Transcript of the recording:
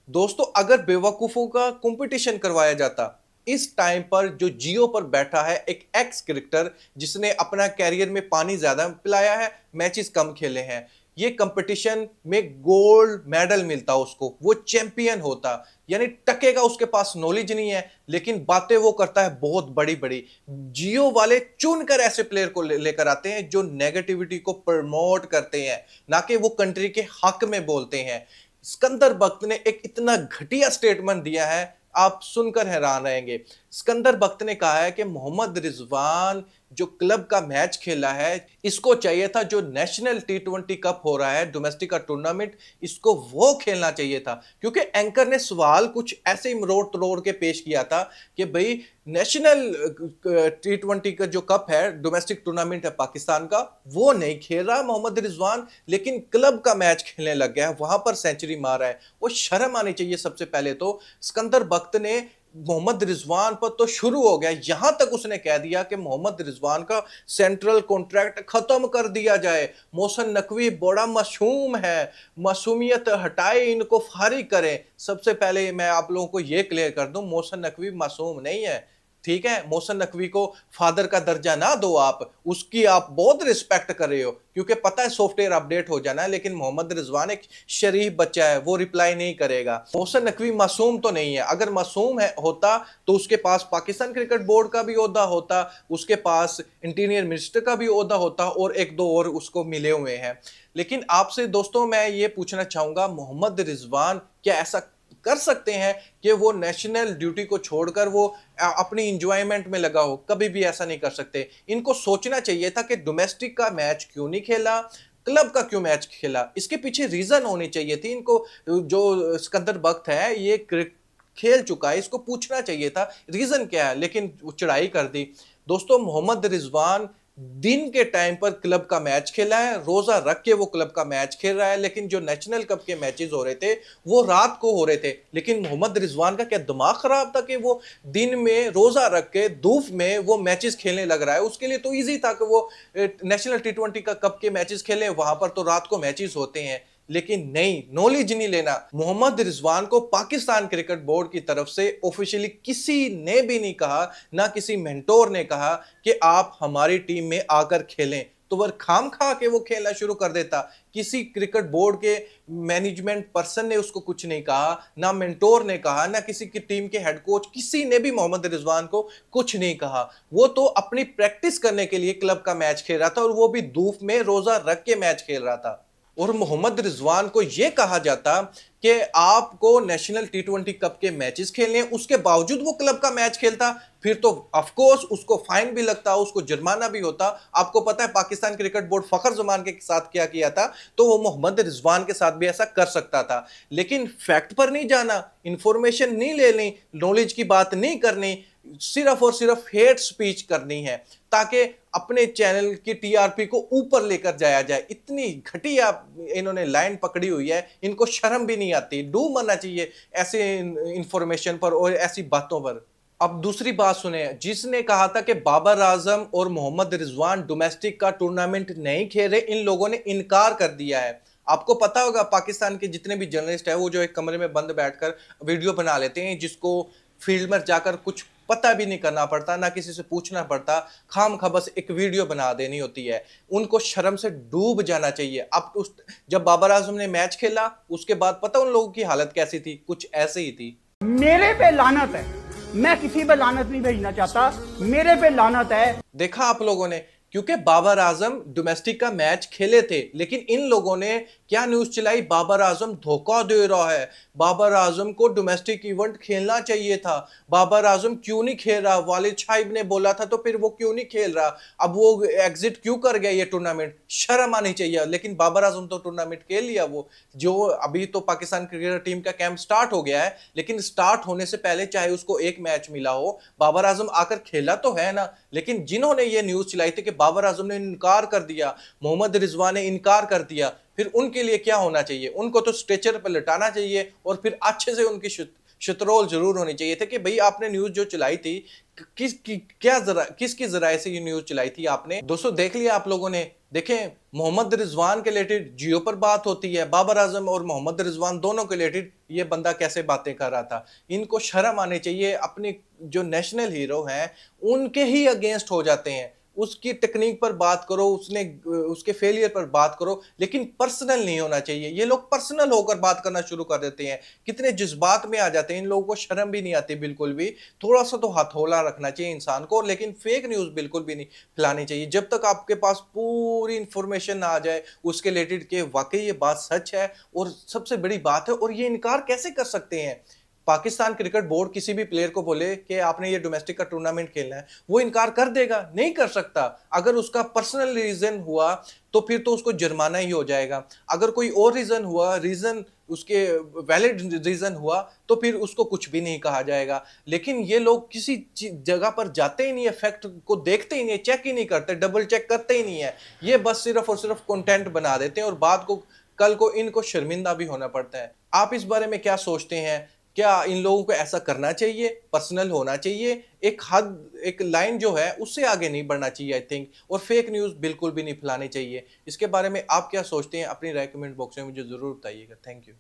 दोस्तों अगर बेवकूफों का कंपटीशन करवाया जाता, इस टाइम पर जो जियो पर बैठा है एक एक्स क्रिकेटर जिसने अपना कैरियर में पानी ज्यादा पिलाया है, मैचेस कम खेले हैं, ये कंपटीशन में गोल्ड मेडल मिलता उसको, वो चैंपियन होता। यानी टके का उसके पास नॉलेज नहीं है, लेकिन बातें वो करता है बहुत बड़ी बड़ी। जियो वाले चुनकर ऐसे प्लेयर को लेकर आते हैं जो नेगेटिविटी को प्रमोट करते हैं, ना कि वो कंट्री के हक में बोलते हैं। सिकंदर बख्त ने एक इतना घटिया स्टेटमेंट दिया है, आप सुनकर हैरान रहेंगे। सिकंदर बख्त ने कहा है कि मोहम्मद रिजवान जो क्लब का मैच खेला है, इसको चाहिए था जो नेशनल टी20 कप हो रहा है, डोमेस्टिक का टूर्नामेंट, इसको वो खेलना चाहिए था। क्योंकि एंकर ने सवाल कुछ ऐसे ही मरोड़ तरोड़ के पेश किया था कि भाई नेशनल टी20 का जो कप है, डोमेस्टिक टूर्नामेंट है पाकिस्तान का, वो नहीं खेल रहा मोहम्मद रिजवान, लेकिन क्लब का मैच खेलने लग गया है, वहां पर सेंचुरी मारा है। वो शर्म आनी चाहिए सबसे पहले तो। सिकंदर बख्त ने मोहम्मद रिजवान पर तो शुरू हो गया, यहां तक उसने कह दिया कि मोहम्मद रिजवान का सेंट्रल कॉन्ट्रैक्ट खत्म कर दिया जाए। मोहसिन नकवी बड़ा मासूम है, मासूमियत हटाए, इनको फारिग करें। सबसे पहले मैं आप लोगों को यह क्लियर कर दूं, मोहसिन नकवी मासूम नहीं है, ठीक है। मोहसिन नकवी को फादर का दर्जा ना दो, आप उसकी आप बहुत रिस्पेक्ट कर रहे हो, क्योंकि पता है सॉफ्टवेयर अपडेट हो जाना है, लेकिन मोहम्मद रिजवान एक शरीफ बच्चा है, वो रिप्लाई नहीं करेगा। मोहसिन नकवी मासूम तो नहीं है, अगर मासूम है होता तो उसके पास पाकिस्तान क्रिकेट बोर्ड का भी ओहदा होता, उसके पास इंटीरियर मिनिस्टर का भी ओहदा होता, और एक दो और उसको मिले हुए हैं। लेकिन आपसे दोस्तों मैं ये पूछना चाहूंगा, मोहम्मद रिजवान क्या ऐसा कर सकते हैं कि वो नेशनल ड्यूटी को छोड़कर वो अपनी इंजॉयमेंट में लगा हो? कभी भी ऐसा नहीं कर सकते। इनको सोचना चाहिए था कि डोमेस्टिक का मैच क्यों नहीं खेला, क्लब का क्यों मैच खेला, इसके पीछे रीजन होनी चाहिए थी इनको। जो सिकंदर बख्त है ये खेल चुका है, इसको पूछना चाहिए था रीजन क्या है, लेकिन चढ़ाई कर दी। दोस्तों मोहम्मद रिजवान दिन के टाइम पर क्लब का मैच खेला है, रोजा रख के वो क्लब का मैच खेल रहा है, लेकिन जो नेशनल कप के मैचेस हो रहे थे वो रात को हो रहे थे। लेकिन मोहम्मद रिजवान का क्या दिमाग खराब था कि वो दिन में रोजा रख के धूप में वो मैचेस खेलने लग रहा है? उसके लिए तो इजी था कि वो नेशनल टी20 का कप के मैचेस खेले, वहां पर तो रात को मैचेस होते हैं। लेकिन नहीं, नॉलेज नहीं लेना। मोहम्मद रिजवान को पाकिस्तान क्रिकेट बोर्ड की तरफ से ऑफिशियली किसी ने भी नहीं कहा, ना किसी मेंटोर ने कहा कि आप हमारी टीम में आकर खेलें, तो वह खाम खा के वो खेलना शुरू कर देता। किसी क्रिकेट बोर्ड के मैनेजमेंट पर्सन ने उसको कुछ नहीं कहा, ना मेंटोर ने कहा, ना किसी की टीम के हेड कोच, किसी ने भी मोहम्मद रिजवान को कुछ नहीं कहा। वो तो अपनी प्रैक्टिस करने के लिए क्लब का मैच खेल रहा था, और वो भी धूप में रोजा रख के मैच खेल रहा था। और मोहम्मद रिजवान को यह कहा जाता कि आपको नेशनल टी20 कप के मैचेस खेलने हैं, उसके बावजूद वो क्लब का मैच खेलता, फिर तो ऑफ कोर्स उसको फाइन भी लगता, उसको जुर्माना भी होता। आपको पता है पाकिस्तान क्रिकेट बोर्ड फखर जमान के साथ क्या किया था, तो वो मोहम्मद रिजवान के साथ भी ऐसा कर सकता था। लेकिन फैक्ट पर नहीं जाना, इंफॉर्मेशन नहीं लेनी, नॉलेज की बात नहीं करनी, सिर्फ और सिर्फ हेट स्पीच करनी है, ताकि अपने चैनल की टीआरपी को ऊपर लेकर जाया जाए। इतनी घटिया इन्होंने लाइन पकड़ी हुई है, इनको शर्म भी नहीं आती। डूब मरना चाहिए ऐसे इंफॉर्मेशन पर और ऐसी बातों पर। अब दूसरी बात सुने, जिसने कहा था कि बाबर आजम और मोहम्मद रिजवान डोमेस्टिक का टूर्नामेंट नहीं खेल रहे, इन लोगों ने इनकार कर दिया है। आपको पता होगा पाकिस्तान के जितने भी जर्नलिस्ट है, वो जो एक कमरे में बंद बैठकर वीडियो बना लेते हैं, जिसको फील्ड में जाकर कुछ पता भी नहीं करना पड़ता, ना किसी से पूछना पड़ता, खाम खा बस एक वीडियो बना देनी होती है। उनको शर्म से डूब जाना चाहिए। अब जब बाबर आजम ने मैच खेला, उसके बाद पता उन लोगों की हालत कैसी थी? कुछ ऐसे ही थी। मेरे पे लानत है, मैं किसी पे लानत नहीं भेजना चाहता, मेरे पे लानत है। देखा आप लोगों ने, क्योंकि बाबर आजम डोमेस्टिक का मैच खेले थे, लेकिन इन लोगों ने क्या न्यूज चलाई, बाबर आजम धोखा दे रहा है, बाबर आजम को डोमेस्टिक इवेंट खेलना चाहिए था, बाबर आजम क्यों नहीं खेल रहा, वालिद साहिब ने बोला था तो फिर वो क्यों नहीं खेल रहा, अब वो एग्जिट क्यों कर गया ये टूर्नामेंट? शर्म आनी चाहिए। लेकिन बाबर आजम तो टूर्नामेंट खेल लिया। वो जो अभी तो पाकिस्तान क्रिकेट टीम का कैंप स्टार्ट हो गया है, लेकिन स्टार्ट होने से पहले चाहे उसको एक मैच मिला हो, बाबर आजम आकर खेला तो है ना। लेकिन जिन्होंने ये न्यूज चलाई थी कि बाबर आजम ने इनकार कर दिया, मोहम्मद रिजवान ने इनकार कर दिया, फिर उनके लिए क्या होना चाहिए? उनको तो स्ट्रेचर पर लटाना चाहिए, और फिर अच्छे से उनकी शतरोल जरूर होनी चाहिए थे कि भाई आपने न्यूज जो चलाई थी, किसकी जराए से ये न्यूज चलाई थी आपने? दोस्तों देख लिया आप लोगों ने, देखें, मोहम्मद रिजवान के रिलेटेड जियो पर बात होती है, बाबर आजम और मोहम्मद रिजवान दोनों के रिलेटेड ये बंदा कैसे बातें कर रहा था। इनको शर्म आनी चाहिए, अपने जो नेशनल हीरो हैं उनके ही अगेंस्ट हो जाते हैं। उसकी टेक्निक पर बात करो, उसके फेलियर पर बात करो, लेकिन पर्सनल नहीं होना चाहिए। ये लोग पर्सनल होकर बात करना शुरू कर देते हैं, कितने जज्बात में आ जाते हैं। इन लोगों को शर्म भी नहीं आती बिल्कुल भी। थोड़ा सा तो हथौला रखना चाहिए इंसान को, लेकिन फेक न्यूज़ बिल्कुल भी नहीं फैलानी चाहिए। जब तक आपके पास पूरी इंफॉर्मेशन आ जाए उसके रिलेटेड के वाकई ये बात सच है और सबसे बड़ी बात है, और ये इनकार कैसे कर सकते हैं। पाकिस्तान क्रिकेट बोर्ड किसी भी प्लेयर को बोले कि आपने ये डोमेस्टिक का टूर्नामेंट खेलना है, वो इनकार कर देगा? नहीं कर सकता। अगर उसका पर्सनल रीजन हुआ तो फिर तो उसको जुर्माना ही हो जाएगा। अगर कोई और रीजन हुआ, रीजन उसके वैलिड रीजन हुआ, तो फिर उसको कुछ भी नहीं कहा जाएगा। लेकिन ये लोग किसी जगह पर जाते ही नहीं है, फैक्ट को देखते ही नहीं है, चेक ही नहीं करते, डबल चेक करते ही नहीं है। ये बस सिर्फ और सिर्फ कंटेंट बना देते हैं और बाद को कल को इनको शर्मिंदा भी होना पड़ता है। आप इस बारे में क्या सोचते हैं? क्या इन लोगों को ऐसा करना चाहिए, पर्सनल होना चाहिए, एक हद, एक लाइन जो है उससे आगे नहीं बढ़ना चाहिए आई थिंक, और फेक न्यूज़ बिल्कुल भी नहीं फैलानी चाहिए। इसके बारे में आप क्या सोचते हैं? अपनी राय कमेंट बॉक्स में मुझे ज़रूर बताइएगा। Thank you.